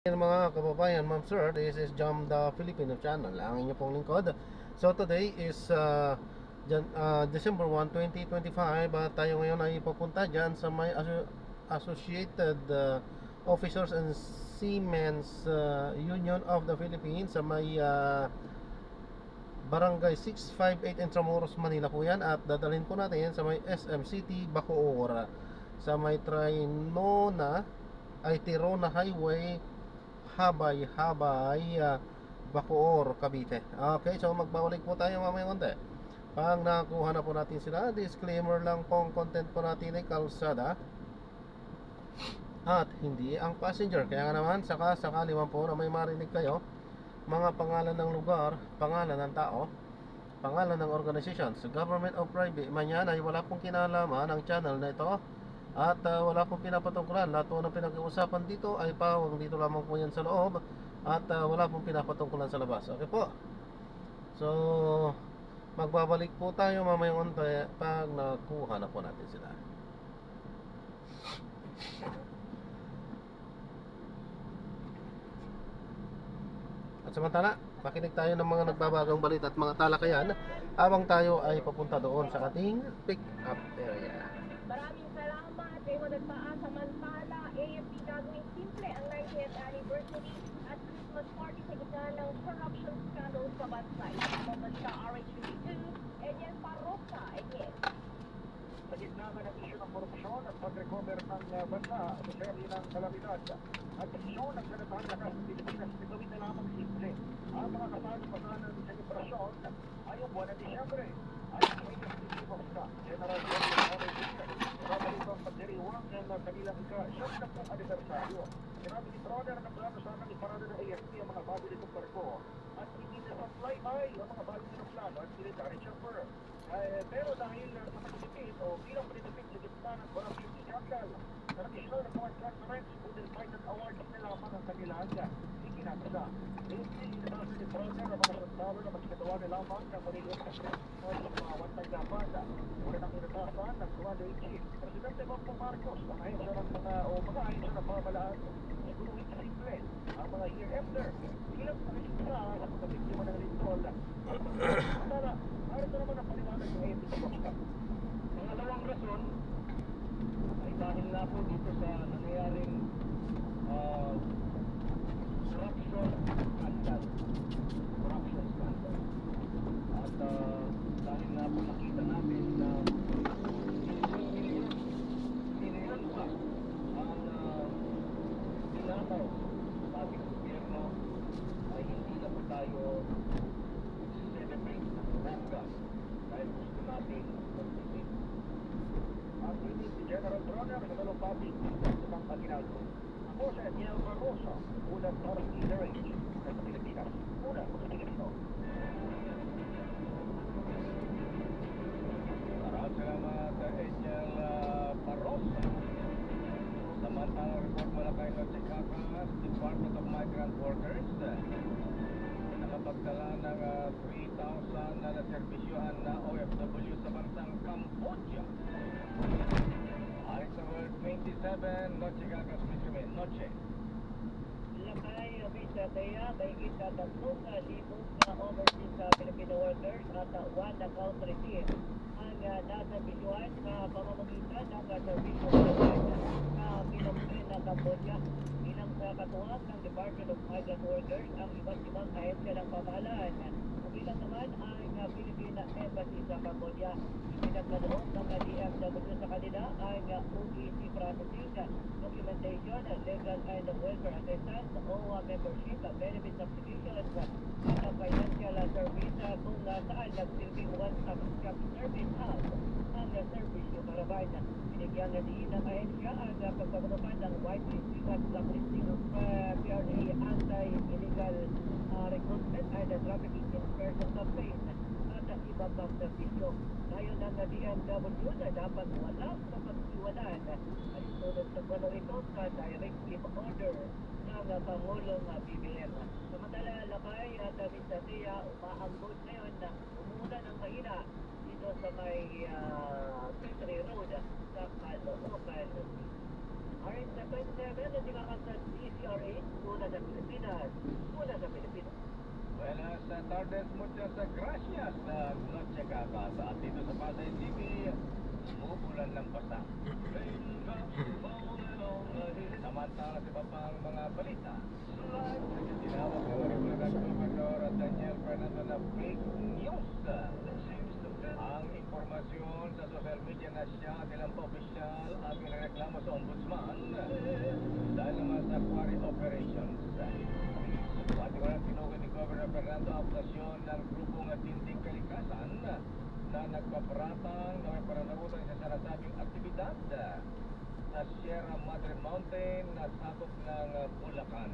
Mga kababayan, ma'am sir, this is Jam the Filipino channel, ang inyo pong lingkod. So today is December 1, 2025 at tayo ngayon ay pupunta dyan sa may Associated Officers and Seamen's Union of the Philippines sa may Barangay 658 Intramuros, Manila po yan. At dadalhin po natin sa may SM City, Bacoor, sa may Tirona Highway, Habay, Bacoor, Cavite. Okay, so magbabalik po tayo mamaya konti. Pag nakuha na po natin sila, disclaimer lang po, ang content po natin ay kalsada at hindi ang passenger. Kaya naman, sakali man po na may marinig kayo, mga pangalan ng lugar, pangalan ng tao, pangalan ng organization, government o private man yan, ay wala pong kinalaman ang channel na ito. At wala pong pinapatungkulan. Lahat po ng pinag-uusapan dito ay pawang dito lamang po yan sa loob. At wala pong pinapatungkulan sa labas. Okay po. So magbabalik po tayo mamayang onte pag nakuha na po natin sila. At samantala, makinig tayo ng mga nagbabagang balita at mga talakayan habang tayo ay papunta doon sa ating pick-up area. Maraming salamat kay Managpaa. Samantala, AFP gagawin simple ang 90th anniversary at Christmas party sa gitna ng corruption scandal sa bansa. Pagbalita RH22, Enyen Parrosa, Enyen. Sa gitna ng isyu ng korupsyon at pag-recover ng bansa sa seri ng kalamidad at desisyon ng Senador Lakas ng Pilipinas na gawin na lamang simple ang mga kasal-pasanan sa selebrasyon ngayong buwan ng Disyembre. Ayon sa Chief of Staff, General Jorge Morales Jr., marami rito ang pagdiriwang ng kanilang ika-70 anibersaryo. Sinabi ni Troner na plano sanang iparada ng AFP ang mga bago nitong barko at hindi na supply ay ang mga bago nitong plano at military chamber. Pero dahil sa pagtitipid o bilang pagtitipid sa gitna ng corruption scandal, traditional na mga transparency Golden Titan Awards na lamang ang kanilang ikinakasa. AFP, inabasa ni Troner ang mga sundalo na magsigagawa na lamang ng maliit na sa mga one-time dapat. Mula ng inatasan ng Commander in Chief, Presidente Bongbong Marcos, ang ahensya ng mga ahensya ng pamahalaan, siguro simple ang mga year-ender. Ilang pakisisa sa pagkabiktima ng lindol. Samantala, narito naman ang paliwanag ng AFP sa Boston. Pangalawang rason ay dahil na po dito sa nangyayaring corruption scandal. At dahil na po nakita natin na milyon pa ang dinamaw sa ating gobyerno ay hindi na po tayo celebrate ng bongga dahil gusto natin magtipid. Ang tinig si General Troner sa dalumpati sa Bang Aguinaldo. Ako si Eniel Barroso, ulat para sa Range sa Pilipinas. Una sa Pilipino. Maraming salamat, Angel Barroso. Samantalang report mula kay Norte Capas, Department of Migrant Workers, nakapagdala ng 3,000 na servisyohan na OFW sa bansang Cambodia. Ayon sa World 27, Noche Capas, Mr. Noche. Lakay, Visa Dea, mahigit na 3,000 na overseas Filipino workers at one country team ang nasa bisyuhan sa pamamagitan ng servisyo na pinapin ng Cambodia. Bilang sa katuwang ng Department of Migrant Workers ang iba't ibang ahensya ng pamahalaan. Bilang naman ang Philippine Embassy sa Cambodia. Pinagkaloob ng DFW sa kanila ang OEC processing, documentation, legal and welfare assistance, OWA membership, benefit substitutions, at financial service kung saan nagsilbing one-stop shop service hub ang servisyo karaban. Binigyan na din ng ahensya ang pagpapatupad ng whitelisting at blacklisting of PRA anti-illegal recruitment and trafficking in person campaign at iba pang servisyo. Ngayon ang DMW na dapat walang kapagsiwanan ay sunod sa plano ito sa directive order ng Pangulong BBM. Samantala, Lakay at Visatea umahanggod ngayon na umuna ng mahina dito sa may Victory Road sa Caloocan. Alright, 7-7 na tingakas sa DCRH, una sa Pilipinas, una sa Pilipinas. Buenas tardes, muchas gracias, Noche Cagas. At dito sa Pasay City, umuulan ng basa. Samantala sa iba pang mga balita, tinawag ng Republican Governor Daniel Fernando na fake news. Ang informasyon sa social media na siya at ilang pa-opisyal ang inireklamo sa ombudsman dahil naman sa quarry operations. Pati ko lang tinugod ni Governor Fernando ang akusasyon ng grupong Tinting Kalikasan na nagpapratang na may pananagutan sa sinasabing aktibidad sa Sierra Madre Mountain na sakop ng Bulacan.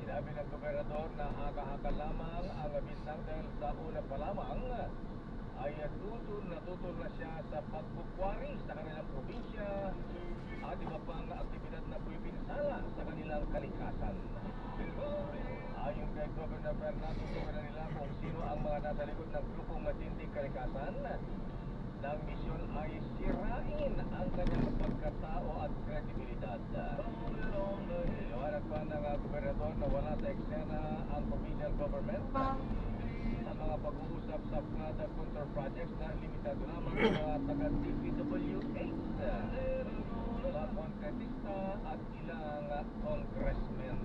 Sinabi ng gobernador na haka-haka lamang ang bintang dahil sa una pa lamang ay tutol na siya sa pagkukwari sa kanilang probinsya at iba pang aktibidad na puipinsala sa kanilang kalikasan. Ayon kay Governor Fernando, tukunan nila kung sino ang mga nasa likod ng grupong Tinting Kalikasan. Ng misyon ay sirain ang kanyang pagkatao at kredibilidad. Iliwanag pa ng gobernador na wala sa eksena ang provincial government sa mga pag-uusap sa flood control projects na limitado lamang sa mga taga-DPWH, mga kontratista at ilang congressmen.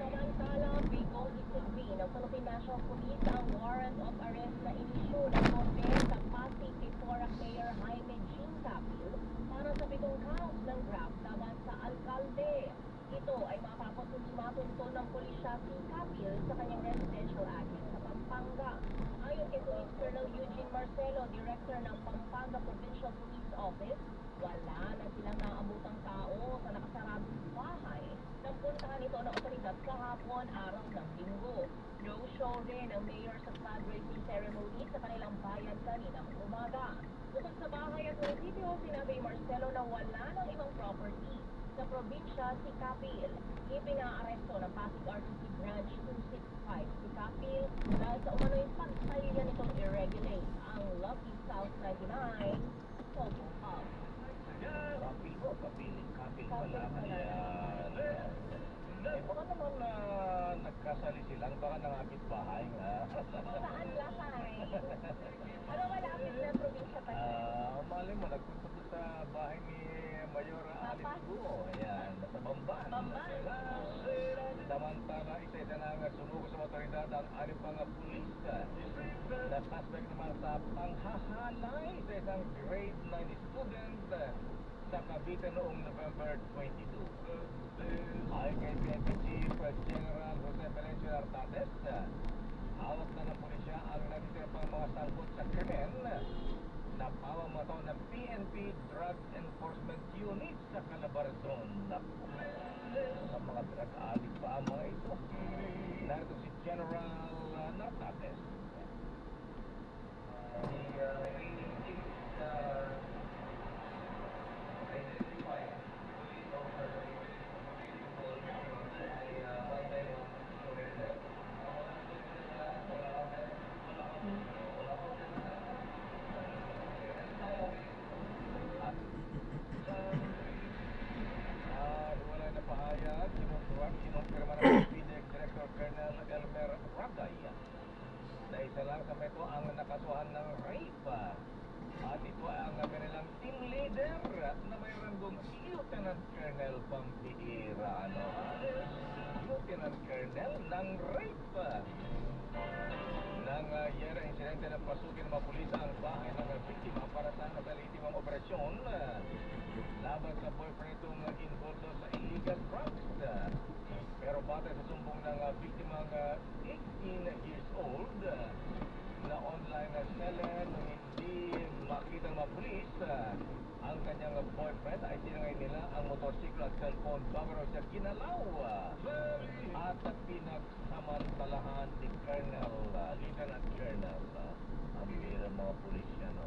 Samantala, bigong isinbi ng Philippine National Police ang warrant of arrest na inisyu ng Korte sa Pasig Victoria Mayor Jaime Jean Capil para sa 7 counts ng graft laban sa alkalde. Ito ay mapapatunto ng pulisya si Capil sa kanyang residential address sa Pampanga. Ayon kay Police Colonel Eugene Marcelo, Director ng Pampanga Provincial Police Office, wala na silang naabutang tao sa nakasaradong bahay nang puntahan ito ng otoridad kahapon araw ng Linggo. No-show rin ang mayor sa flag raising ceremony sa kanilang bayan kaninang umaga. Bukod sa bahay at munisipyo, sinabi Marcelo na wala ng ibang property sa probinsya si Capil. Ipinaaresto ng Pasig RTC Branch 265 si Capil dahil sa umano'y pagsalya nitong i-regulate ang Lucky South 99 Photo Hub. Kapil mo, kapil pala yan. Baka naman nagkasali silang baka nangapit bahay nga. Saan lakay? Ano malapit na probinsya pa siya? Mali mo, nagpunta doon sa bahay ni Mayor Alice Guo. Ayan, sa Bamban. Samantala, isa-isa na nga sumuko sa otoridad ang anim pang pulis na suspect naman sa panghahalay sa isang grade 9 student sa Cavite noong November 22. Ayon kay PNP Chief General Jose Melencio Artates, hawak na ng pulisya ang natitira pang mga sangkot sa krimen na pamamato ng PNP Drug Enforcement Unit sa Calabarzon. Sa mga drug addict pa ang mga ito. Narito si General Artates. Wala na pahayag, kinumpirma ng PDEC Director Colonel Elmer Ragay na isa lang sa meto ang nakasuhan ng rape. At ito ay ang kanilang team leader na may ranggong Lieutenant Colonel Pampihira. Lieutenant Colonel ng rape. Nang yera insidente na pasukin ng mga pulis ang bahay ng biktima para sa nasalitimang operasyon laban sa boyfriend itong involved sa illegal drugs. Pero batay sa sumbong ng biktimang 18 years old na online na seller nung hindi makita ng mga pulis, ang kanyang boyfriend ay sinangay nila ang motorsiklo at cellphone bago raw siya ginalaw at pinagsamantalahan ni Colonel, Lieutenant Colonel. Ang bira mga pulis yan, no?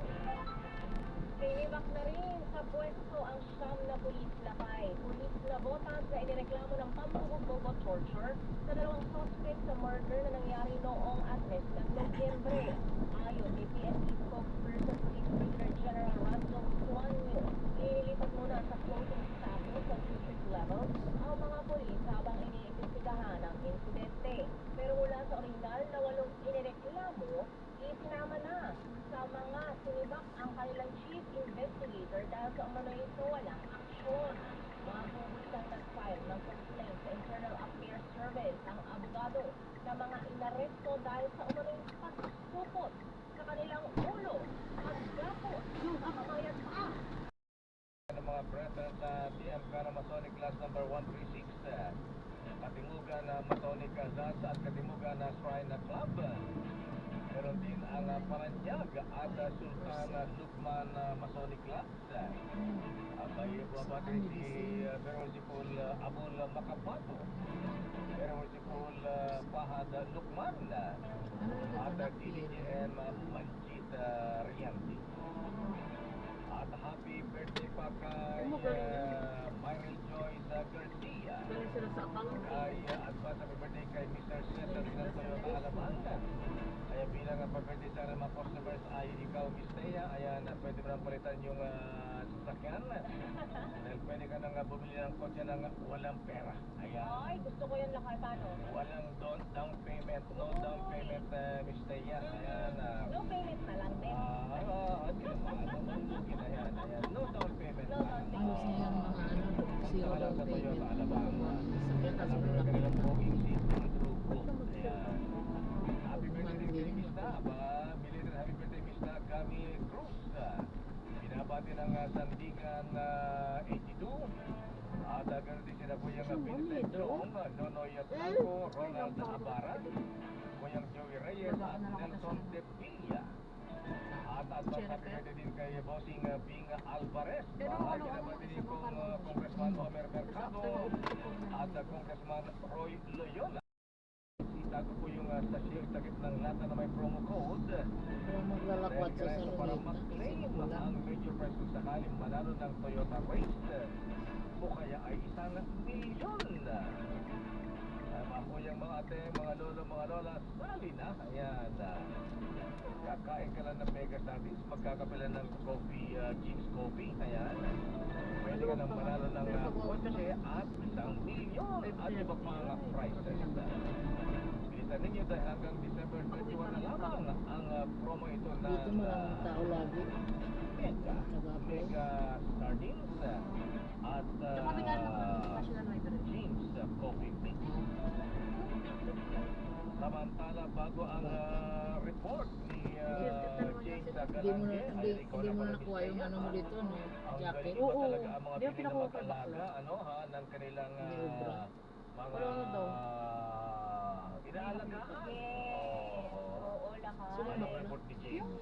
Tinibak na rin sa pwesto ang siyam na pulis lakay. Pulis na botas na inireklamo ng pambubugbog o torture sa dalawang suspect sa murder na nangyari noong 3 ng Nobyembre. Ayon ni PNP spokesperson Police Brigadier General Randolph Suanyo, ililipat muna sa floating status sa district level ang mga pulis sa orihinal na 8 inireklamo, isinama na sa mga sinibak ang kanilang chief investigator dahil sa umano'y ito walang aksyon. Mabubulisang nag-file ng complaint sa Internal Affairs Service ang abogado na mga inaresto dahil sa umano'y pagsusupot sa kanilang ulo at gapos sa kamayat pa. Ng mga present sa TMK na Masonic Class number 136, Katimugan na Masonic Class at Katimugan na Shrine Club. Meron din ang Paranyag at Sultan Lukman Masonic Class. Abay, bumabati si Venerable Abul Makapato, Venerable Fahad Lukman, at DDGM Manjit Rianti. At happy birthday pa kay Myril Joyce Garcia. Kay advance happy birthday kay Mr. Cesar ng Toyota Alamangan. Kaya bilang pag-birthday sa mga customers ay ikaw, Miss Thea, ayan, pwede mo nang palitan yung sasakyan. Dahil pwede ka nang bumili ng kotse ng walang pera. Ayan. Ay, gusto ko yan Lakatano. Walang down payment, no down payment, Miss Thea. Ayan. No payment na lang din. Hindi naman. Ayan. No down payment. No down payment. Punta ka lang sa Toyota Alamangan. Alam mo na kanilang booking system grupo. Ayan. Happy birthday kay Miss Naba. Belated happy birthday Miss Gami Cruz. Binabati ng Sandigan 82. At ganoon din sila Kuyang Vincent Jong, Nonoy Franco, Ronald Abaran, Kuyang Joey Reyes at Nelson De Villa. At advance happy birthday din kay Bossing Bing Alvarez. Binabati din kong Congressman Omer Mercado at Congressman Roy Loyola. Itago po yung sakit ng lata na may promo code. Maglalakad sa Dahil para salita. mag-claim ang major prize kung sakaling manalo ng Toyota Race o kaya ay 1 milyon. Ako yung mga ate, mga lolo, mga lola, sali na. Ayan. Kakain ka lang ng mega service, magkakapila ng coffee, James Coffee. Ayan. Pwede ka nang manalo ng kotse at 1 milyon at iba pa mga prizes. Bilisan ninyo dahil hanggang December 21 na lamang ang promo ito na Dito maraming tao lagi. Mega Sardines at James Coffee Mix. Samantala, bago ang report ni James Galange, ay ikaw Hindi mo naman nakuha yung ano mo dito, no? ang Jacket. galing mo talaga ang mga pili na mag-alaga, ano ha, ng kanilang mga inaalagaan. Oo, Lakat. Ano ang report ni James?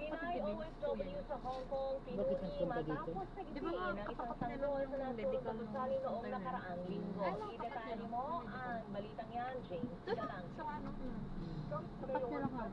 Pinay OFW sa Hong Kong Bakit pinuli nagpunta dito? matapos sigisiin ang isang sanggol sa naturong pagsusali noong nakaraang linggo. Idetali mo ang balitang yan, James Galang. Tapat niya lang ha.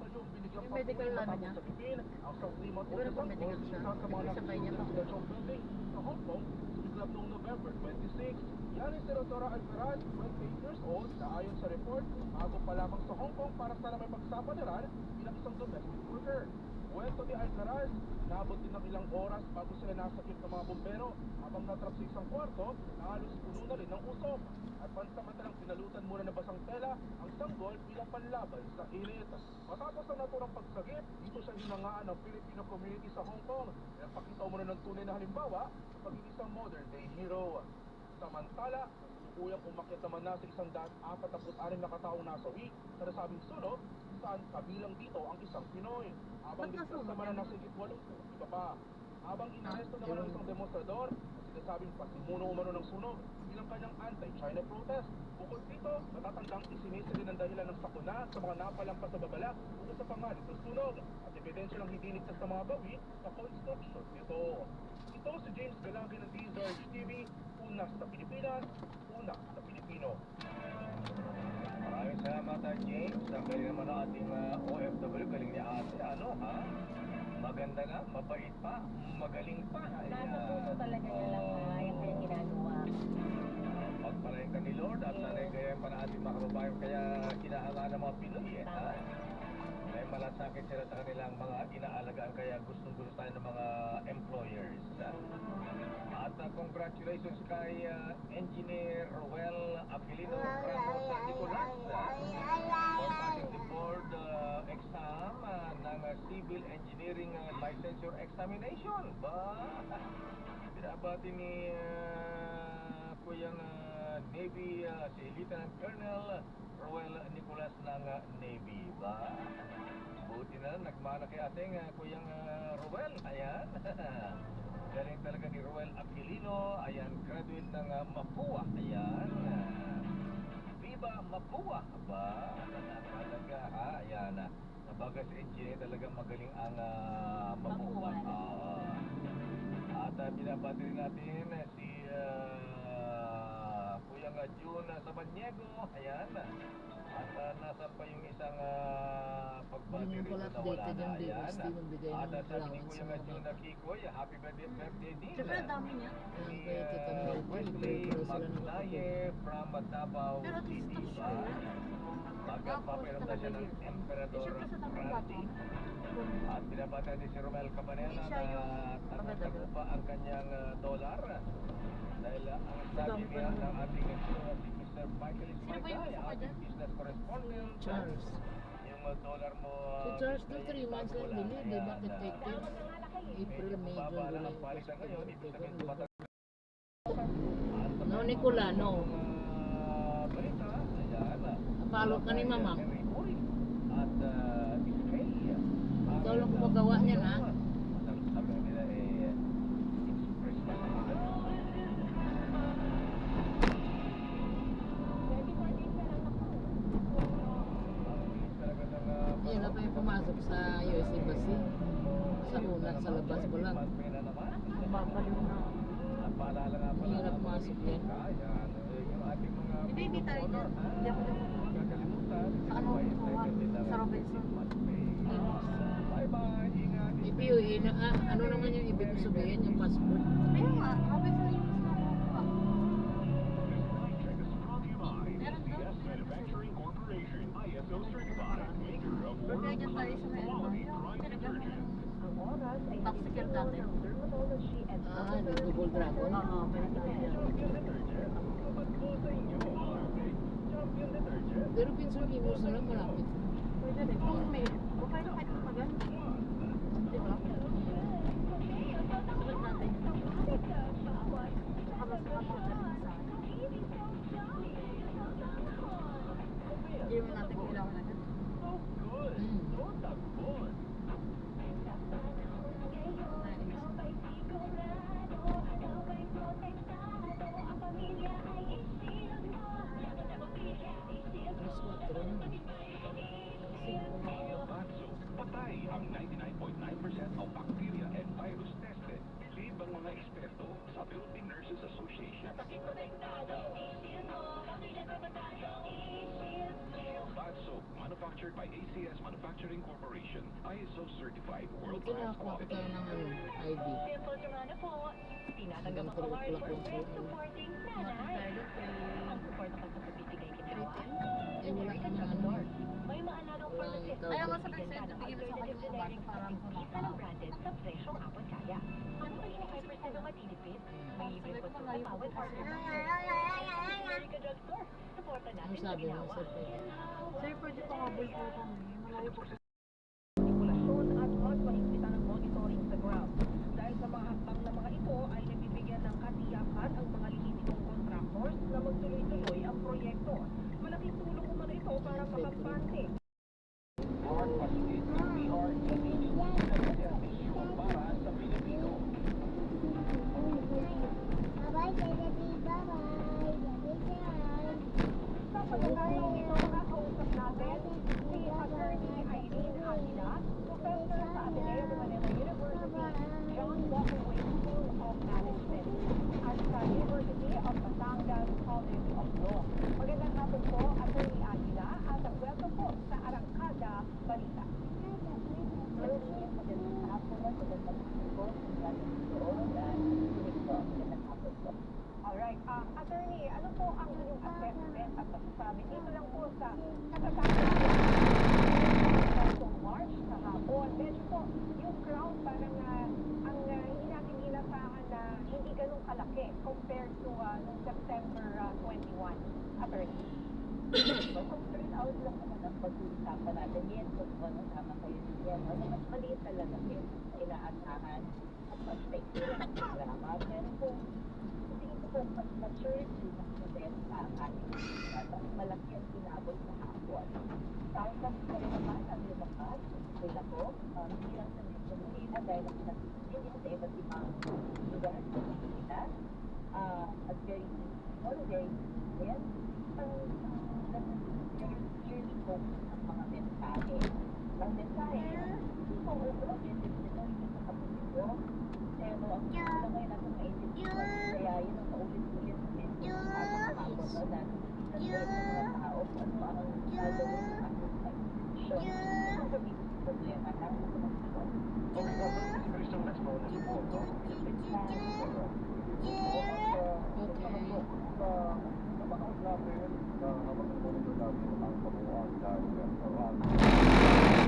Yung medical ano niya. Di ba nagpa-medical siya? Sabay niya pa. Sa Hong Kong, biglang noong November 26, Yanis Senatora Alcaraz, 28 years old, na ayon sa report, bago pa lamang sa Hong Kong para sana may pagsapalaran bilang isang domestic worker. Kwento ni Alcaraz, naabot din ng ilang oras bago sila nasakit ng mga bombero habang natrap sa isang kwarto na halos puno na rin ng usok. At pansamantalang pinalutan muna ng basang tela ang sanggol bilang panlaban sa init. Matapos ang naturang pagsagip, dito siya hinangaan ng Filipino community sa Hong Kong. Kaya pakita mo na ng tunay na halimbawa sa pagiging isang modern day hero. Samantala, tuluyang umakyat naman na sa 146 na kataong nasawi sa nasabing sunog, saan kabilang dito ang isang Pinoy. Habang ligtas naman na nasa 80 iba pa. Habang inaresto naman ang isang demonstrador na sinasabing pasimuno umano ng sunog bilang kanyang anti-China protest. Bukod dito, natatandang isinisili ng dahilan ng sakuna sa mga napalampas sa babala o sa pangalit ng sunog at ebidensya ng hindi ligtas na mga gawi sa construction nito. Ito si James Galange ng DZRH TV, una sa Pilipinas, una sa Pilipino. Maraming salamat, James. Ang galing naman ang ating OFW. Galing ni ate, ano ha? Maganda na, mabait pa, magaling pa. Nasa puso talaga niya lang yung kanyang ginagawa. Pagpalain ka ni Lord at sana'y gayahin pa na ating mga kababayan. Kaya kinahanga ng mga Pinoy eh. Ha? May malasakit sila sa kanilang mga inaalagaan. Kaya gustong-gusto tayo ng mga employers. At congratulations kay Engineer Roel Aquilino Ramos Nicolas for passing licensure examination. Ba? Binabati ni Kuyang Navy si Lieutenant Colonel Roel Nicolas ng Navy. Ba? Buti na nagmana kay ating Kuyang Roel. Ayan. Galing talaga ni Roel Aquilino. Ayan, graduate ng Mapua. Ayan. Viva Mapua. Ba? Talaga ha. Ayan. Nabaga sa engineer talaga magaling ang Mapua. At binabati rin natin si Kuyang June Samaniego. Ayan. At nasa pa yung isang pagbati Hindi rin ko na updated wala na. yung Ayan. DST magbigay At ng sabi ni allowance sa Kuyang mga June bata. Kikoy, happy birthday din. Siyempre, dami niya. Ang kay Tita Mary po, Wesley libre-libre sila ng Magnaye from Davao Pero at least City. ito siya. Magpapairam na siya ng Emperador Franti. At binabata ni si Romel Cabanela Hindi siya yung na agad-agad. tago pa ang kanyang dollar. Dahil ang sabi niya ng ating si Mr. Michael Sino ba yung Ismagay, isa pa ating dyan? business correspondent. Charles. Yung dollar mo... Si Charles doon ay 3 months lang wala. din eh. Di ba? Ayan, Effective. April, May, June, baba lang July, ang palitan August, ngayon. Ibig sabihin September. tumatak. No, Nicola, no. Balita, ayan. Napalo ka ni Mama. At Iskay. Ikaw lang gumagawa niyan, ha? Sabi nila it's Christmas. Yan na pa yung pumasok sa US Embassy. Sa una, sa labas pa lang. Babaliw na. Paalala nga pala. Hirap pumasok yan. Ayan, yung ating mga Hindi tayo dyan. Hindi ako dyan. kakalimutan. Sa ano, sa Robinson. Bye-bye. Ingat. PPUE, ano naman yung ibig sabihin, yung passport? Ayun nga, Robinson yung passport. Meron doon. Manufacturing Corporation, ISO certified, maker of Kaya dyan tayo sa may ano, pinagano ng popsicle dati. Di Google Dragon? Oo, pwede tayo dyan. Pero Pinson Limos na lang malapit. Pwede rin. Kung may, bukay na kahit magan. Di ba? Sunod natin yun. Saka mas makapunta rin sa akin. Hindi mo natin kailangan agad. patay ang 99.9% of bacteria and virus tested. Believe ang mga eksperto sa Philippine Nurses Association. Bath soap manufactured by ACS Manufacturing Corporation, ISO certified, Ito world-class nakakuha ko quality. tayo ng ano, ID. Hanggang 3 o'clock lang po. Eh, wala kami ano. May maalarong Walang pharmacist. tawag. Ayaw mo sa present, bigyan mo sa akin yung bata para ako ng branded sa presyong apple kaya. Ano ba yung 5% na matinipid? May libre po sa bawat order. America Drugstore. Suporta Ano natin sa sabi mo, ginawa. sir? Pwede? Sir, pwede pakabol po kami. Malayo po. Manipulasyon at magpahigpitan ng monitoring sa ground. Dahil sa mga hakbang na mga ito ay nabibigyan ng katiyakan ang mga lehitimong contractors na magtuloy-tuloy ang proyekto. Malaking tulong umano ito para makampante. Lord, pasigit ng PREDD na servisyo para sa Pilipino. Sa pagkakaroon ito, makakausap natin si Attorney Irene Aguila, professor sa Ateneo de Manila University, John Walker Way School of Management, at sa University of Batangas College of Law. Magandang hapon po, Attorney Aguila, at welcome po sa Arangkada Balita. Alright, Attorney, ano po ang inyong assessment at masasabi dito lang po sa katatapos ng March kahapon? Medyo po, yung crowd parang ang hindi natin inasahan na hindi ganun kalaki compared to nung September 21, Attorney. So, kung turn out lang naman ang pag-uusapan natin, yes, kung ano, tama kayo yan. Ano, mas maliit talaga yun sa inaasahan at mas naikirang ang programa. Pero kung tingin ko kung mas mature sila sa ating mas malaki ang tinabot sa hapon. Tapos pa rin naman ang lumakas sila ko, hindi lang sa Metro Manila dahil ang nagsisilya sa iba't ibang lugar sa Pilipinas. At very resilient, ang very clearly focused ang mga mensahe. Ang mensahe, hindi ko overall yun din sila hindi ko kapatid. Pero ang gusto ngayon natin maintindihan, kaya yun ang paulit-ulit na mensahe sa hapon na nasa mga tao kung ano ang gagawin sa ating pag-desisyon. Ang sabihin sa problema ng mga tao. Christian, let's go na po, no? Napakawag natin na monitor natin ang kabuuan dahil sa rally.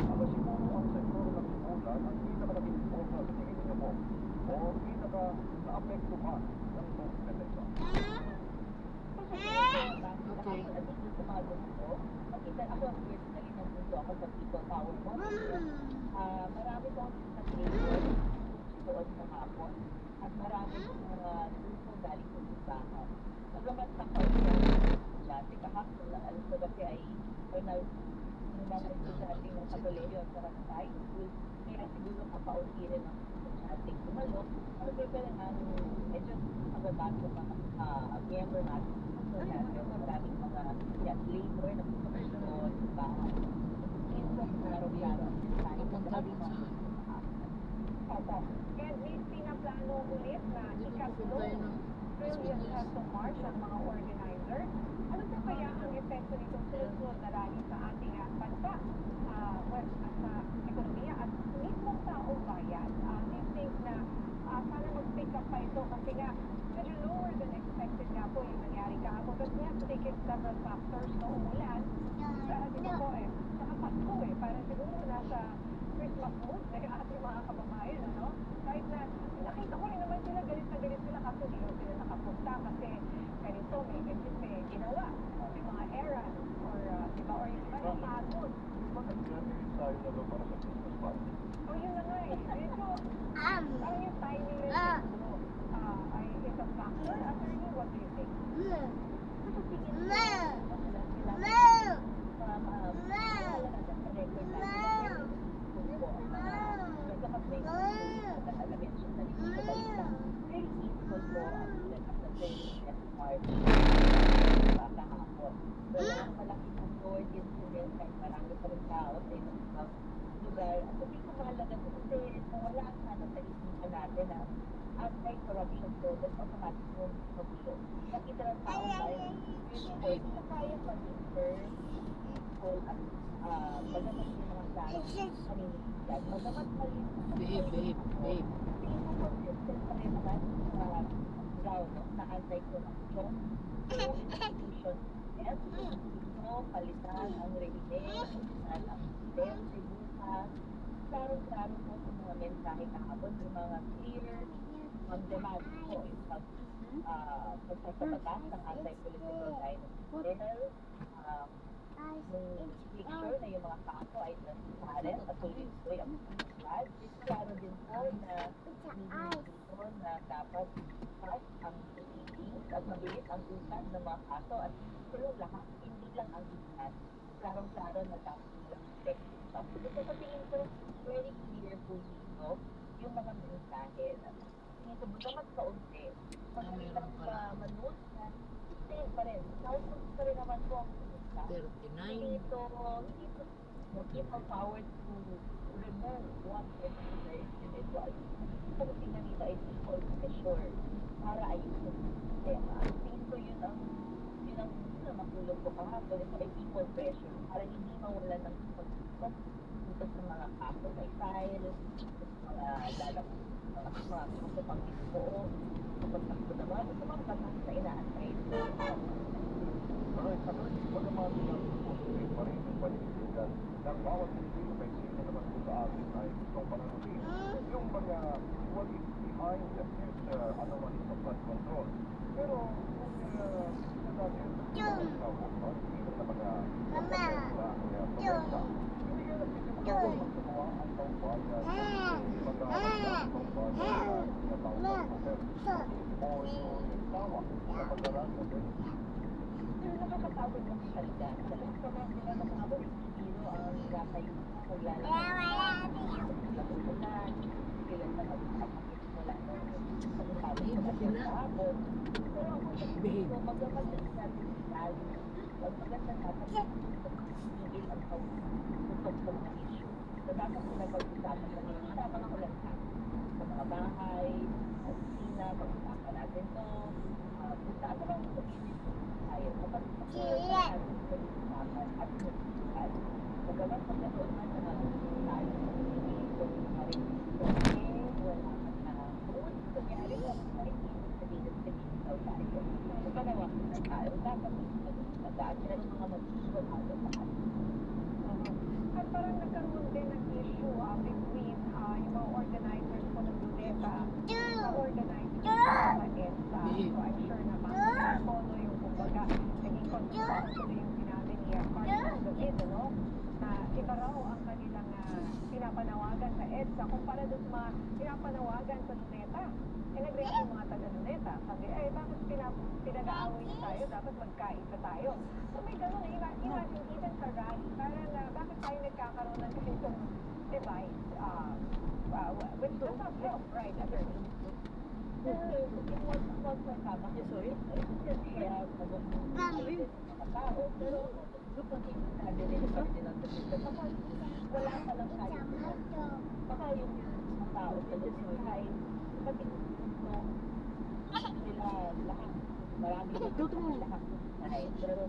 Ano siguro ang sektor ng lipunan ang pinakamalaking importa sa tingin niyo po o pinaka-naapekto pa ng COVID-19? Okay. Makita ako personally ng mundo ako sa people power mo. Marami ko ang nag-labor doon sa hapon at marami mga grupo galing sa simbahan. Nagamat sa kaulian dati kahapon na alas na kasi ay ng mga estudyante ng Katoleyo sa Rasay School, kaya siguro kapaunti rin ang estudyante gumalo. Pero pwede na medyo magabato mga member natin maraming mga labor na pagkakasyon, bahay. Minsan klaro-klaro ang mensahe ng maraming mga Opo. And may pinaplano ulit na ikatlo Brilliant Peso March ang mga organizer. Ano po kaya ang epekto nitong sunod na rally sa ating bansa? At sa ekonomiya at mismong taong bayan? Do you think na sana mag-pick up pa ito? Kasi nga, medyo lower than expected nga po yung nangyari kahapon. But we have to take in several factors na umulan. Dito po saka Pasko parang siguro nasa Christmas mood na yung ating mga kababayan, ano? Kahit na nakita ko rin naman sila, galit na galit sila kasi hindi sila nakapunta kasi ganito, may ginawa. May mga errand or diba, or yung iba napagod. Bakit kaya may ensayo na daw para sa Christmas party? O yun na nga medyo, parang yung timing nila siguro ay is a factor. Attorney, what do you think? sa tingin ko, anti-corruption law that automatic will be nakita ng tao tayo hindi na kaya mag-infer magamat yung mga tao paninigyan, magamat mali tingin ko consistent pa rin naman ground na anti-corruption institution yes, ito palitan ang regime palitan ang presidente bukas klaro-klaro po sa mga mensahe kahapon yung mga clear demand po yung pagsasabatas ng anti-political violence bill, make sure na yung mga kaso ay transparent at tuloy-tuloy ang pagkakas. Klaro din po na dito na dapat pass ang proceedings at mabilis ang usad ng mga kaso at tulong lahat, hindi lang ang usad. Klarong-klaro na dapat lang effective. So sa tingin ko, very clear po dito yung mga mensahe na dito bagamat kaunti, pagkakitang manood na stay pa rin. Nausap pa rin naman po ang pumunta. Hindi ito people power to remove one particular individual. Kung tingnan nito ay people pressure para ayusin ang sistema. Tingin ko yun ang makulong ko kahapon. Ito ay people pressure para hindi mawalan ng pagsusok dito sa mga kaso na i-file, mga lalaki mga kaso pang ito kapag takbo naman ito mga batas na inaantay Bagaman lang po pa rin yung panindigan ng bawat Pilipino may sino naman po sa atin ay gustong pananatin yung mga what is behind the future anomaly of blood control. Pero kung natin hindi naman bansa. Hindi kayo nagsisimula kung magtumawa ang taong bayan sa pagkakaroon ng taong bayan na tinatawag na Duterte o yung tawa sa pagdaraan ng ganito. Pero nakakapagod ang salita. Sa mga pinapakabot, hero ang gakay kung lalaki. Napupunan, sila sa magpapakit mula nung pagkakabot sa kahapon. Pero ako kung magkakabot sa lalo, pag maganda natin, hindi ang tutok sa mga issue. So dapat sila pag-usapan sa mga usapan ko lang sa mga bahay, sa kusina, pag-usapan natin to. Usapan lang sa tayo. Kapag pag-usapan natin sa usapan at usapan, magalang pagkakaroon na sa mga tayo. Hindi ko maring wala ka na. Kung kunyari mo, hindi sabihin sa tayo. Kung panawa na tayo, dapat magdaan sila ng mga mag-issue sa atin. At parang nagkaroon din ng issue between yung mga organizers po ng Luneta na organizers po sa EDSA. So I'm sure na follow yung kumbaga naging controversial yung sinabi ni Carlos David, no? Na iba raw ang kanilang pinapanawagan sa EDSA kumpara doon sa mga pinapanawagan sa Luneta. Nag-react yung mga taga-Luneta. Sabi, bakit pinag-aaway niyo tayo? Dapat magkaisa tayo. So may gano'n, imagine even sa rally, parang bakit tayo nagkakaroon ng ganitong divide? Which does not help, right? Wala pa lang tayo. Baka yung tao sa kahit pati sila lahat marami lahat pero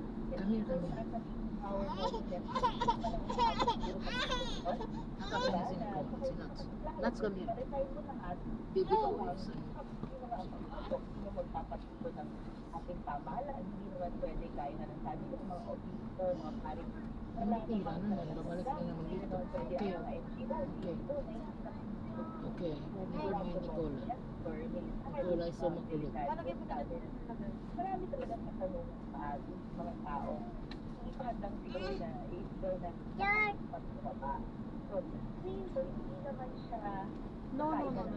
Let's come here. Baby always. Magpapatuto ng ating pamahalaan, hindi naman pwede kaya na ng sabi ng mga obiso, mga paring Tira naman, babalik na naman dito. Okay. Okay. Never mind Nicola. Nicola is so makulit. Marami talaga sa tanong mga tao. Hindi pa handang siguro na i-explore na pagpapaba. So, hindi naman siya klaro naman.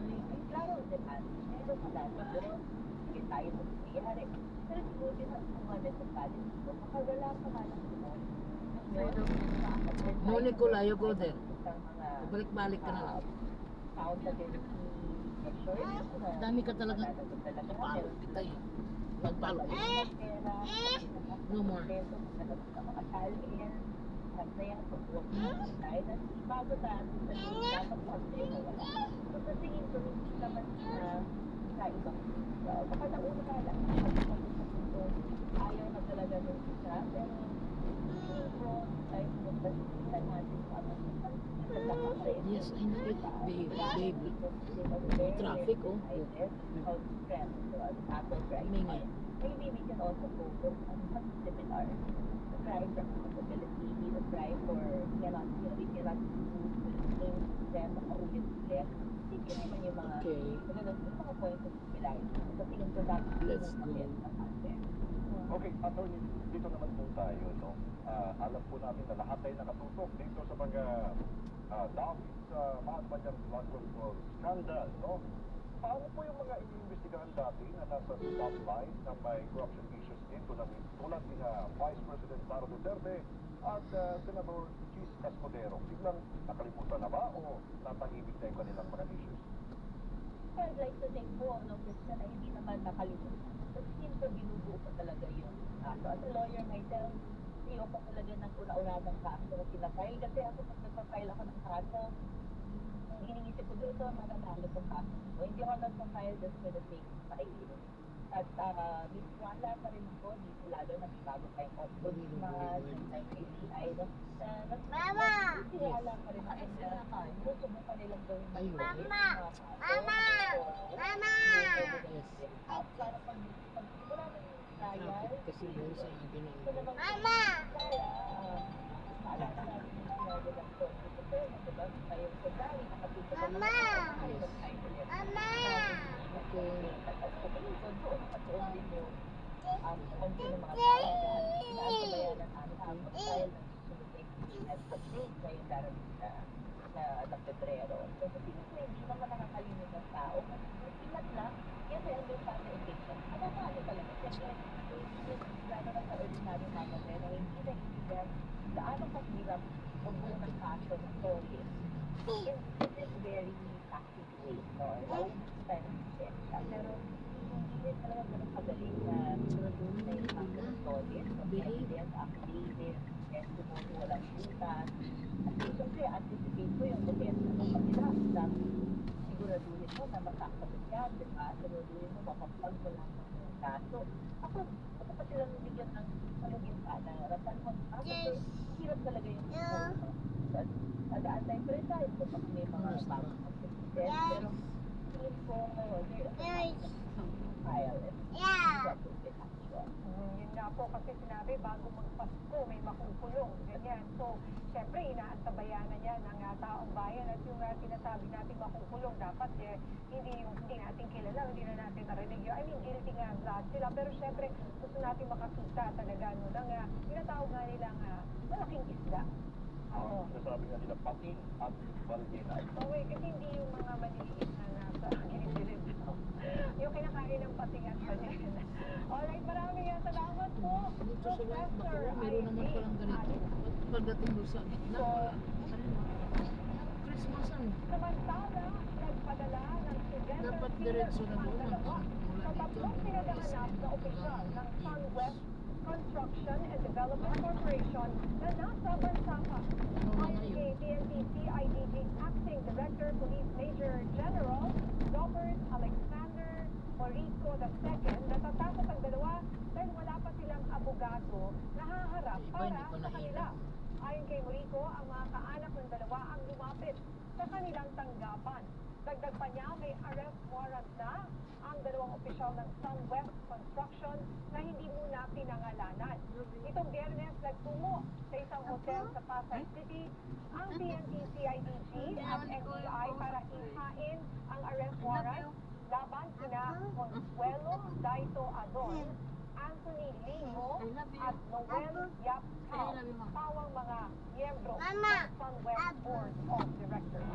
Ito pala, siguro hindi tayo magpapayari. Pero siguro din ang mga necessary dito. Makawala pa nga lang siguro. No, Nicola, you go there. Balik-balik ka na lang. Dami ka talaga. Palo, pitay. Pagpalo. No more. Bago tayo dapat pag-sino wala. So sa tingin ko, hindi naman sa ibang baka nauna ka lang ayaw na talaga nung isa pero tingin ko ay magpasitan natin Yes, I know it, babe. Traffic, oh. Mingi. Maybe we can also focus on what similar the drive for accountability, the drive for we cannot name them makaulit-ulit. Hindi naman yung mga mga points of similarity. So tingin ko dapat Let's go. Okay, attorney, dito naman po tayo, no? Alam po natin na lahat ay nakatutok dito sa mga dahil sa Malacanang flood control scandal, no? Paano po yung mga iniimbestigahan dati na nasa spotlight na may corruption issues din tulad ni Vice President Sara Duterte at Senator Chis Escudero? Biglang nakalimutan na ba o natahimik na yung kanilang mga issues? I'd like to think po, Christian, na hindi naman nakalimutan. But tingin ko binubuo ko talaga yun. So as a lawyer myself, siyo ko talaga ng una-unadang kaso na pinafile. Kasi ako pag nagpa-file ako ng kaso, iniisip ko dito, mananalo kong kaso. So hindi ako nagpa-file just for the sake of filing. At wala pa rin ako dito, lalo na bago tayong ombudsman, tayong ACI, Mama! Wala pa rin ako na susubukan nilang gawin Mama! Para pag wala nang trial, Kasi yun sa atin ang Mama! Maalala natin yung sinabi ng Tony Supremo, diba? Tayo sa dali, nakapito ka naman ako. Mama! Sa tingin ko, doon nakatuon din yung konti ng mga tao. Inaantabayanan namin ang pag-file ng susunod na darating na Pebrero. So, sa tingin ko hindi naman nakakalimit ng tao. Kasi ilat lang, kasi understand the occasion. Paano talaga? Siyempre, lalo na sa ordinary mamamayan na hindi naiintindihan gaano kahirap magbuo ng kaso ng story in this very tactic way, no? Expensive siya. Pero hindi rin talaga ganun kagaling na suraduhin na yung kaso ng story. So, evidence, affidavit, testimony, walang butas. At siyempre, anticipate ko yung defense ng kanila na siguraduhin mo na masasagot ka, di ba? Siguraduhin mo, mapapag mo lang ng kaso. Ako pa silang bigyan ng maluginta na harapan mo. Kasi hirap talaga yung nag-aantay pa rin tayo kung may mga bagong mag-test. Pero tingin ko, there's a file and appropriate action. Yun nga po kasi sinabi bago magpasko may makukulong, ganyan. So, syempre inaantabayan na yan ng taong bayan at yung sinasabi natin makukulong dapat hindi natin kilala, hindi na natin narinig yun. I mean, guilty nga lahat sila. Pero syempre, gusto natin makakita talaga no, ng tinatawag nga nilang malaking isda. Oo. Sinasabi nga nila pating at balgina. Okay, kasi hindi yung mga maliliit na nasa gilid-gilid. Yung kinakain ng pating at banyan. Alright, maraming salamat po. Dito sa Bakuro, meron naman palang ganito. Pagdating doon sa gitna, wala. Christmas ano? Samantala, nagpadala ng Student Dapat diretso na doon. Mula sa dito. tatlong pinagahanap na opisyal ng SunWest Construction and Development Corporation na nasa bansa pa. Ayon kay PNP CIDG Acting Director Police Major General Robert Alexander Morico II, natatakot ang dalawa dahil wala pa silang abogado na haharap para sa kanila. Ayon kay Morico, ang mga kaanak ng dalawa ang lumapit sa kanilang tanggapan. Dagdag pa niya, may arrest warrant na ang dalawang opisyal ng SunWest Construction na hindi muna pinangalanan. Itong Biyernes, nagtungo sa isang hotel sa Pasay City ang PNP CIDG at NBI para ihain ang arrest warrant laban sina Consuelo Daito Adon, Anthony Limo at Noel Yap Cao, pawang mga miyembro ng SunWest Board of Directors.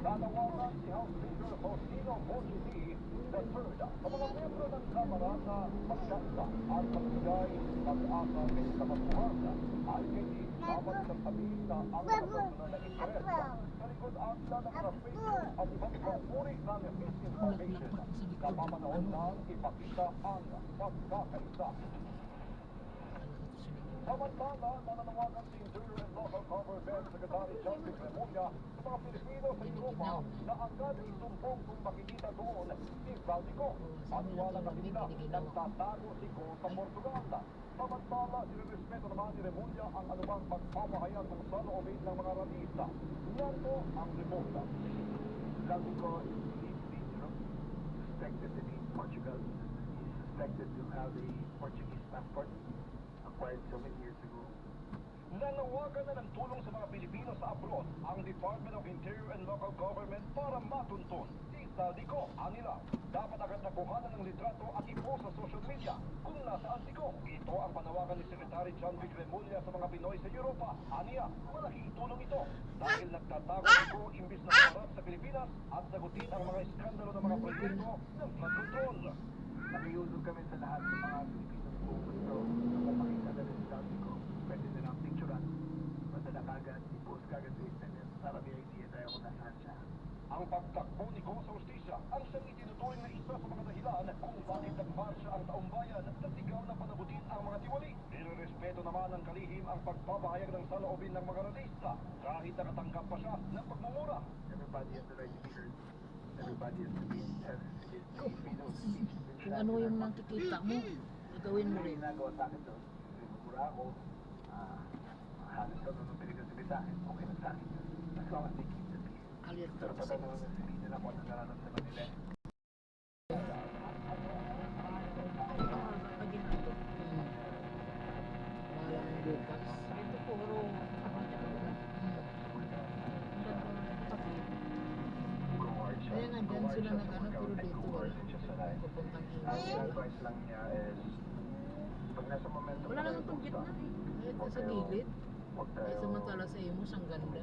Nanawagan si House Speaker Faustino Bongiorno III sa mga miyembro ng Kamara na magkanta at magbigay pag-asa kay kamakbuhan. Ay hindi dapat sasabihin na ang mga personal na interes sa likod angla ng mga fake news at ibang panguri ng misinformation. Kapapanahon lang ipakita ang pagkakaisa. Samantala, nananawagan si Interior and Local Government Secretary John Remulla sa mga Pilipino sa Europa na agad isumbong kung makikita doon si Valdico. Paniwala na nila nagtatago si Go sa Portugal. Samantala, nirespeto naman ni Remulla ang anumang pagpapahayag ng saloobin ng mga radista. Yan po ang reporta. Valdico is believed to be in Europe, suspected to be in Portugal. He's suspected to have a Portuguese passport acquired so many years ago. Nanawagan na ng tulong sa mga Pilipino sa abroad ang Department of Interior and Local Government para matuntun si Valdico. Anila, dapat agad nakuhanan ng litrato at ipost sa social media kung nasaan si Go. Ito ang panawagan ni Secretary John Remulla sa mga Pinoy sa Europa. Aniya, malaking tulong ito dahil nagtatago si Go imbis na harap sa Pilipinas at sagutin ang mga iskandalo ng mga proyekto ng flood control. Nakiusap kami sa lahat ng mga Pilipinong pupunto kung makita na rin si Valdico. Pwede na lang picturean. Madala kagad, i-post kagad sa internet para may idea tayo kung nasaan siya. Ang pagtakbo ni Go sa hustisya ang siyang itinuturing na isa sa mga dahilan kung bakit nagmarsya ang taong bayan na sigaw na panagutin ang mga tiwali. Nirerespeto naman ng kalihim ang pagpapahayag ng saloobin ng mga radista kahit nakatanggap pa siya ng pagmumura. Everybody has the right to be heard. Everybody has to be freedom of speech. Kung ano yung nakikita mo, gagawin mo rin. Ginagawa sa akin doon. Mura ako. Halos ka nung pinagsasabi sa akin. Okay lang sa akin. As long as they keep the peace. Alerto Pero kasi. pagka naman sabihin nila kung ano nararamdaman nila. Ito puro kaya nga dyan sila nag-ano, puro dito wala pupuntang Advice lang niya is pag nasa momentum wala naman itong gitna eh. Kahit sa gilid. Huwag Ay, tayo... samantala sa iyo mo, ang ganda.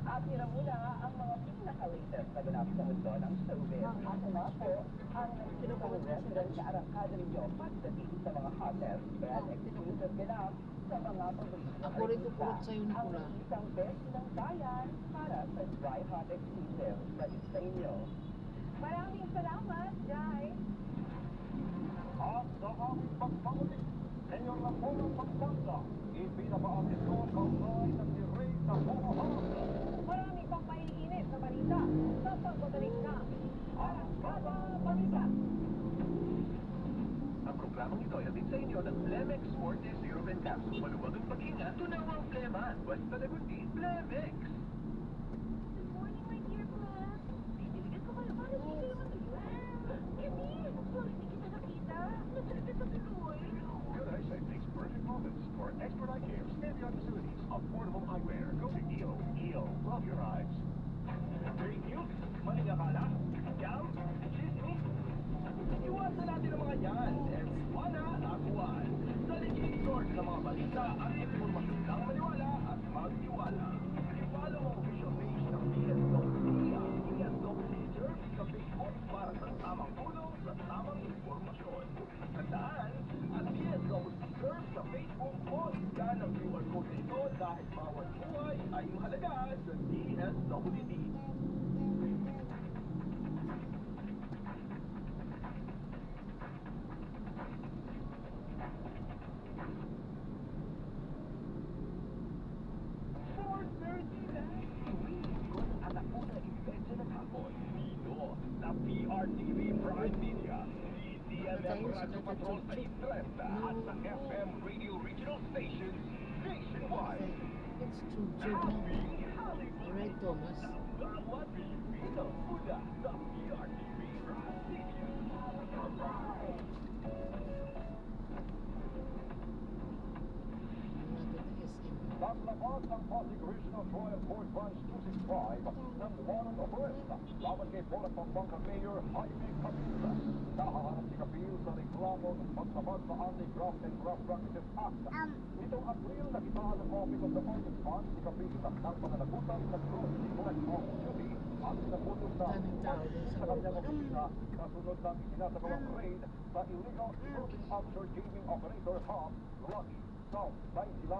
At mula ang mga pinaka-latest na ganap sa mundo ng showbiz. Ako nga po, ang nagsinulang resident sa Arangkada ninyo pagdating sa mga hottest and exclusive ganap sa mga pagdating. Ako rin kupulot sa'yo ni Pula. Ang isang beses ng bayan para sa Dry Hot Exclusive. Balik sa inyo. Maraming salamat, Jai. At sa aming pagpapalik, Mayor ng Unang Pagbansa, ipinapaamin ko ang kaulay ng ni-rate na Pumahang. Marami pang maiinit na balita sa pagbabalik na Arangkada Balita. Ang programang ito ay hatid sa inyo ng Blemex Forte Zero Pen Capsule. Maluwag ang paghinga, tunaw ang plema. Basta nagundi, Blemex. Good morning, my dear friend. Titiligan ko kayo. Paano hindi kayo matuloy? Emil, sorry, hindi kita nakita. Nasalikat sa tuloy. Good eyesight makes perfect moments for expert eye care, state-of-the-art facilities, affordable eyewear. Go to EO. EO. Love your eyes. Fake news? Maling akala? Scam? Chismis? Iwasan natin ang mga yan. Everyone akuan. Sa legit source ng mga balita at informasyon lang maniwala at magtiwala. I-follow ang official page ng DSWD ang DSWD Jersey sa Facebook para sa tamang tulong sa tamang informasyon. Tandaan, ang DSWD Jersey sa Facebook o iskan ang QR code nito dahil bawat buhay ay mahalaga sa DSWD. Sa PRTV Prime Media, DZMM Radio Patrol sa Itresta at sa FM Radio Regional Stations nationwide. It's too good. Alright, Thomas. Bawat Pilipino mula sa PRTV Prime Media. Naglabas ang Pasig Regional Trial Court Branch 265 ng warrant of arrest laban kay Porac Pampanga Mayor Jaime Capilla. Nahaharap si Capil sa reklamo ng pagsabag sa Anti-Graft and Graft Practices Act. Nitong April, nakitaan ng Office of the Ombudsman si Capilla ng pananagutan sa Cross Collect of Duty at naputos na sa kanyang opisina kasunod ng isinasagawang raid sa illegal floating offshore gaming operator hub, Rocky South 99.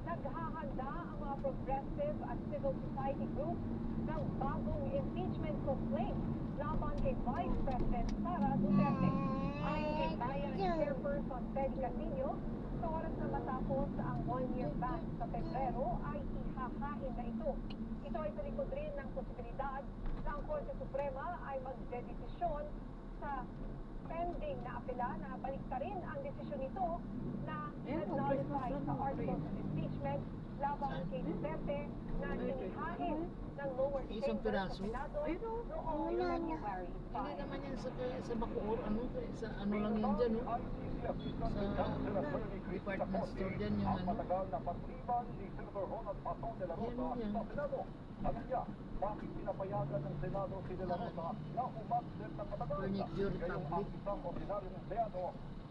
Naghahanda ang mga progressive at civil society groups ng bagong impeachment complaint laban kay Vice President Sara Duterte. Ayon kay Bayan Chairperson Betty Casino, sa oras na matapos ang one-year ban sa Pebrero ay ihahain na ito. Ito ay sa likod rin ng posibilidad na ang Korte Suprema ay magdedesisyon sa pending na apela na baliktarin ang desisyon nito na nullify sa articles of impeachment laban kay Duterte na inihain ng lower Isang chamber piraso? sa Senado noong February 5. Hindi naman yan sa Bacoor, sa ano lang yan dyan, no? Sa department store dyan yung ano. Matagal na pagliban ni Senator Ronald Patton de la Rosa Yan, yan. sa Senado. Ano niya, bakit pinapayagan ng Senado si de la Rosa na umaksel ng matagal? Furniture Gayong ang public. isang ordinaryong empleyado,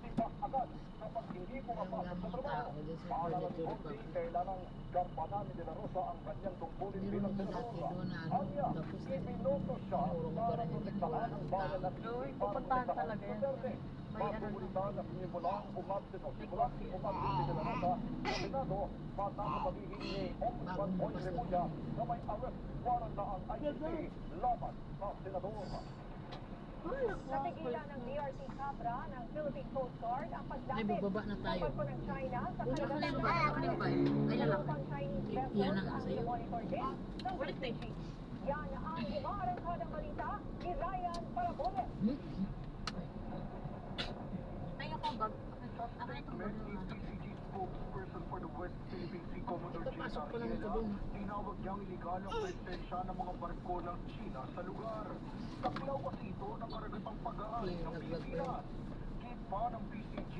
tipak agad kapag hindi pumapasok sa trabaho. Tao din sa Paalala ni furniture Conte, public. kailangan gampanan ni de la Rosa ang kanyang tungkulin Meron bilang naman dati senadora. doon na ano, Anya, tapos ibinoto siya tinurong para pa rin yung protektahan ang bayan at Oo, isipan pupuntahan ng talaga yan. Duterte. May ano Pagpupunta na sinimulang umabsent o simulang umabsent si de la Rosa sa Senado matapos sabihin ni Ombudsman Boy Remulla na may arrest warrant na ang ICC laban sa senador. Napigilan ng DRT Cabra ng Philippine Coast Guard ang Ay, paglapit bababa na tayo. sa barko ng China sa Una ka kanilang lang ba? Ako lang ba? Ay, lalaki. Pang Chinese Yan vessels ang ang sa'yo. monitor din ng British. Yan ang umarangkadang balita ni Ryan Paraboles. Tayo ko bag. Ako ito bag. PCG spokesperson for the West Philippine Sea Commodore J. Ipapasok ko lang ito Ariela, doon. tinawag niyang illegal ang presensya ng mga barko ng China sa lugar. Taklaw kasi ito ng karagatang pag-aari ng Pilipinas. Gate pa ng PCG,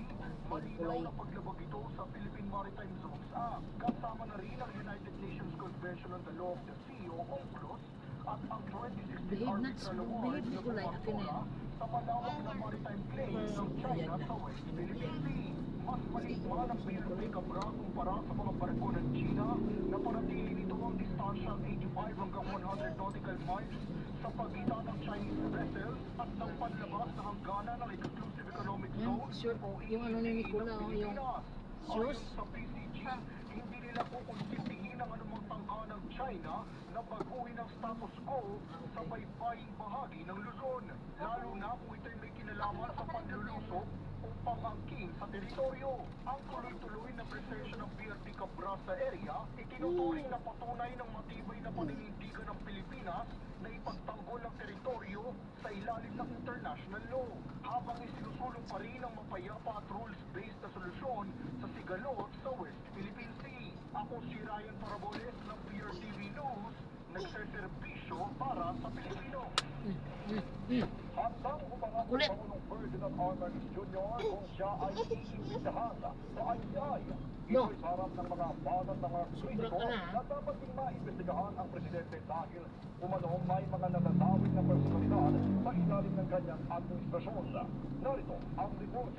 malinaw na paglabag ito sa Philippine Maritime Zones Act. Kasama na rin ang United Nations Convention on the Law of the Sea o UNCLOS at ang 2016 Behave na, Arbitral behave Award ni na Kulay, akin na yan. sa malawak na maritime claims ng China sa West Philippine Sea. mas maliit man ang PRP Cabra kumpara sa mga barko ng China na panatili nito ang distansyang 85 hanggang 100 nautical miles sa pagitan ng Chinese vessels at ng panlabas na hangganan ng exclusive economic zone Sure, o yung ano ni Nicola, ng yung Pilipinas. shoes. Ayon sa PCG, hindi nila kukonsintihin ang anumang tangka ng China na baguhin ang status quo sa baybaying bahagi ng Luzon, lalo na kung ito'y may kinalaman sa panlulusog o pangangkin sa teritoryo. Ang tuloy-tuloy na presensya ng PRP Cabra sa area, itinuturing na patunay ng matibay na paninindigan ng Pilipinas na ipagtanggol ang teritoryo sa ilalim ng international law, habang isinusulong pa rin ang mapayapa at rules-based na solusyon sa sigalot sa West Philippine Sea. Ako si Ryan Paraboles ng PRTV News, nagseserbisyo para sa Pilipino. Handang umangat Kulit. ang Pangulong Ferdinand R. Marcos Jr. kung siya ay iimbitahan sa ICI. No. Ito'y sa harap ng mga batas ng mga Sobra kritiko ka na, ha? na dapat ding maimbestigahan ang presidente dahil umanong may mga natatawid na personalidad sa ilalim ng kanyang administrasyon. Narito ang report.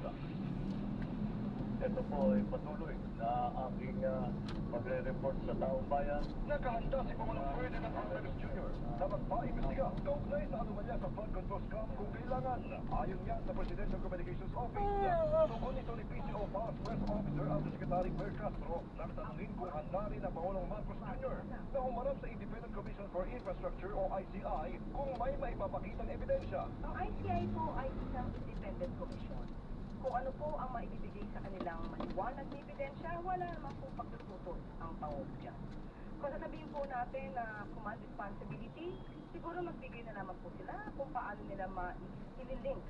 Ito po ay patuloy na aking pagre-report sa taong bayan. Nakahanda si Pangulong Ferdinand R. Marcos Jr. na magpaimbestiga kaugnay sa anomalya sa flood control scam kung kailangan. Ayon yan sa Presidential Communications Office. Tugon ito ni PCO Past Press Officer Undersecretary Mer Castro nang tanungin kung handa rin ang Pangulong Marcos Jr. na humarap sa Independent Commission for Infrastructure o ICI kung may maipapakitang ebidensya. Ang ICI po ay isang independent commission. Kung ano po ang maibibigay sa kanilang maliwanag na ebidensya, wala naman po pagtututot ang Pangulo dyan. Kung sasabihin po natin na command responsibility, siguro magbigay na naman po sila kung paano nila ma-link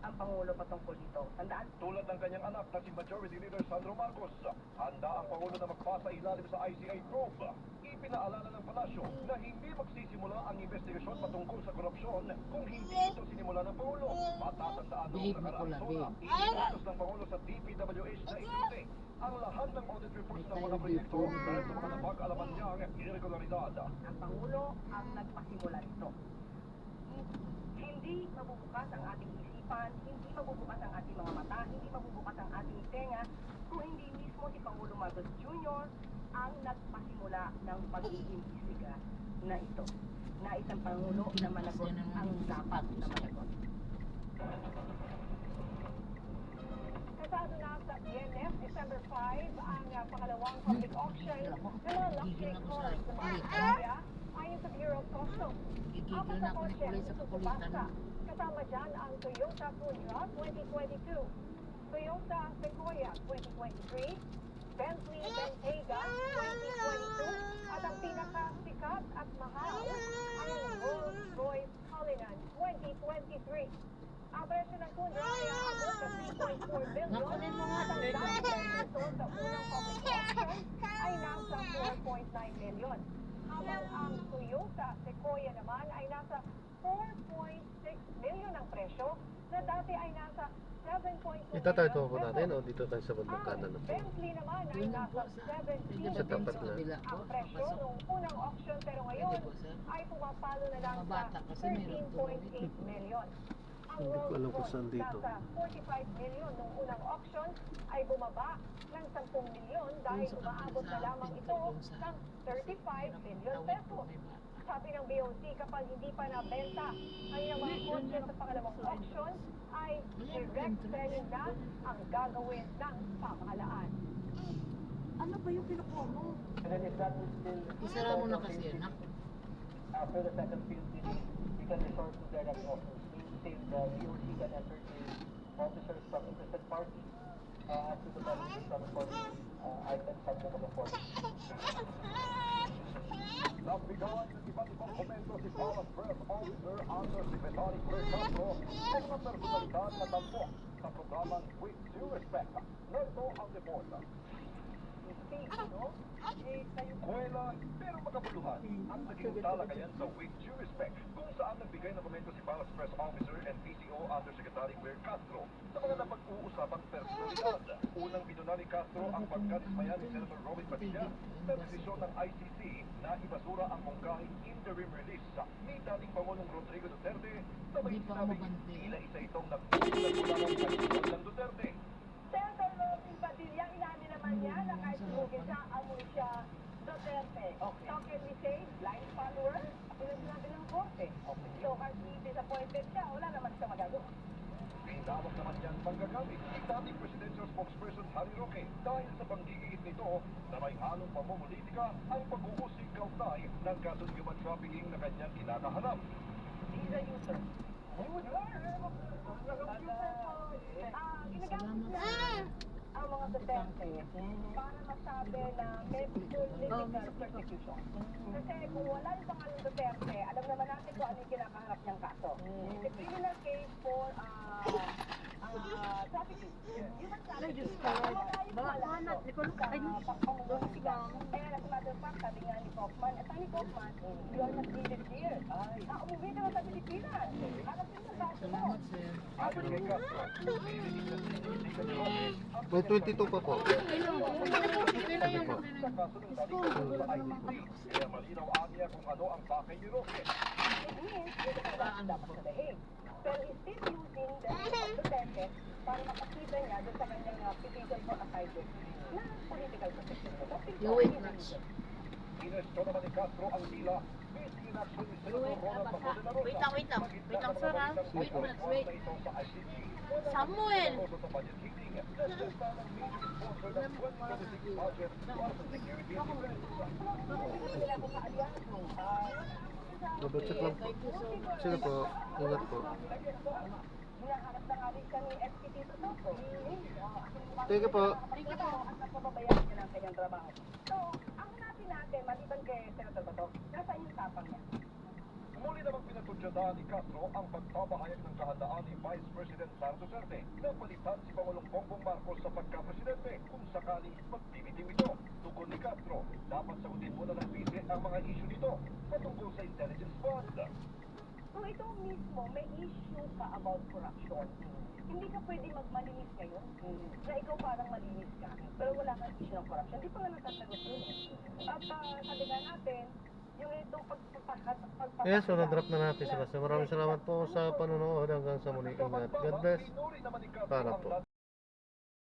ang Pangulo patungkol dito. Tandaan, Tulad ng kanyang anak na si Majority Leader Sandro Marcos, handa ang Pangulo na magpasa ilalim sa ICI probe. Ipinaalala ng palasyo na hindi magsisimula ang investigasyon patungkol sa korupsyon kung hindi ito sinimula ng Pangulo. Matatandaan noong Babe, nakaraang Nicola, SONA, babe. iniutos ng Pangulo sa DPWH na ituloy ang lahat ng audit reports ng mga proyekto dahil sa mga napag-alaman niyang irregularidad. ang Pangulo ang nagpasimula nito. Hindi mabubukas ang ating isipan, hindi mabubukas ang ating mga mata, hindi mabubukas ang ating tenga kung hindi mismo si Pangulo Marcos Jr. ang nagpasimula ng pag-iimbestiga na ito. Na isang Pangulo na managot ang dapat na managot. Kasado na sa BNF, December 5, ang pangalawang public auction ng mga luxury cars sa mga area ayon sa Bureau of Customs. Gigigil Apat na na ako ni kotse Kulay ang sa susubasta. kakulitan. Kasama dyan ang Toyota Tundra 2022, Toyota Sequoia 2023, Bentley Bentayga 2022, at ang pinakasikat at mahal ang Rolls-Royce Cullinan 2023. Ang presyo ng Tundra ay aabot sa 3.4 billion Nakunin mo nga, at ang Teka. dami ng ito sa unang public auction ay nasa 4.9 million. Habang ang Toyota Sequoia naman ay nasa 4.6 million ang presyo na dati ay nasa 7.2 Itatagpo po million natin o pesos. dito tayo sa bundok Ang kanan. Bentley naman ay Yun lang nasa po sa 17 Sa tapat na. kabila po. ang presyo Papasok. nung unang auction pero ngayon Pwede po, sir. ay pumapalo na lang Mga sa bata kasi meron 13.8 million. Ang Hindi ko alam kung Rolls-Royce saan dito. nasa 45 million nung unang auction ay bumaba ng 10 milyon dahil Dun sa umaabot na kabila sa lamang pinto, ito dun sa- ng 35 billion Tawid po, pesos. may bata. Sabi ng BOC, kapag hindi pa nabenta ang ilang mga kotse sa pangalawang auction, ay direct selling na ang gagawin ng pamahalaan. Ano ba yung kinukuha mo? And then if that is still Isara mo na kasi, anak. after the second field visit, we can resort to direct offers. Means if the DOC can entertain officers from interested parties as to the benefits of the items subject of the court. Nagbigawan ng iba't ibang komento si Palace Press Officer Undersecretary Mer Castro sa mga personalidad na tampok sa programang With Due Respect. Narito ang report. Kuwela pero magabuluhan ang naging talakayan sa With Due Respect kung saan nagbigay ng komento si Palace Press Officer and PCO Undersecretary Mer Castro sa mga napag-uusapang personalidad. Unang binuna ni Castro ang pagkadismaya ni Senator Robin Padilla sa desisyon ng ICC na ibasura ang mungkahing interim release ni dating Pangulong Rodrigo Duterte sa may Hindi pa sinabing umabante. tila isa itong nagpapagularan sa desisyon ng Duterte. Senator Robin korte. So, kasi disappointed siya, wala naman siya magagawa. Tinawag naman yan panggagamit ni dating presidential spokesperson Harry Roque dahil sa panggigigit nito na may halong pamumulitika ang pag-uusig kaugnay ng kasong human trafficking na kanyang kinakaharap. He's a user. Ginagamit niya ang mga Duterte para masabi na may political persecution. Kasi kung wala yung pangalan Duterte, alam naman natin kung ano yung kinakaharap niyang kaso. The criminal case for trafficking. Human trafficking. Kaya as a matter of fact, sabi nga ni Kaufman, ni Kaufman, you are not needed here. Umuwi ka na sa Pilipinas. Harapin mo kaso mo. Ayon kay Castro, pinilinis ni Roque ang May 22 pa po. sa kaso ng dating sa ICC. Kaya malinaw anya kung ano ang pakay ni Roque. It means, hindi ka dapat sa dahig. Pero he's still using the Duterte para makakita niya doon sa kanyang petition for asylum na political protection. Inesto naman ni Castro ang tila missing in action ni Senator Ronald Bato de la Rosa. Wait lang. Wait lang, sir, ha? Wait, wait. Samuel! Sa budget hearing, nagsesta ng major sponsor ng 2026 budget para sa security defense. Double check lang po. Sige po. Ingat po. Hinahanap na nga rin kami SPT sa Soto. Thank you po. At napababayaan niya ng kanyang trabaho. So, ang natin, maliban kay Senator Bato, nasa yung tapang niya. Muli namang pinatudyadahan ni Castro ang pagpapahayag ng kahandaan ni Vice President Sara Duterte na palitan si Pangulong Bongbong Marcos sa pagka-presidente kung sakaling magbibitiw ito. Tugon ni Castro, dapat sagutin muna ng PISE ang mga issue nito patungkol sa intelligence fund. So ito mismo, may issue ka about corruption. Hindi ka pwede magmalinis ngayon. Na ikaw parang malinis ka. Pero wala kang issue ng corruption. Hindi pa nga natasagot yun eh. At sabi nga natin, yung itong pagpapakat. Yes, so na-drop na natin sila. So maraming salamat po sa panonood hanggang sa muli. Ingat. God bless. Pinuri naman ni Castro Para ang po.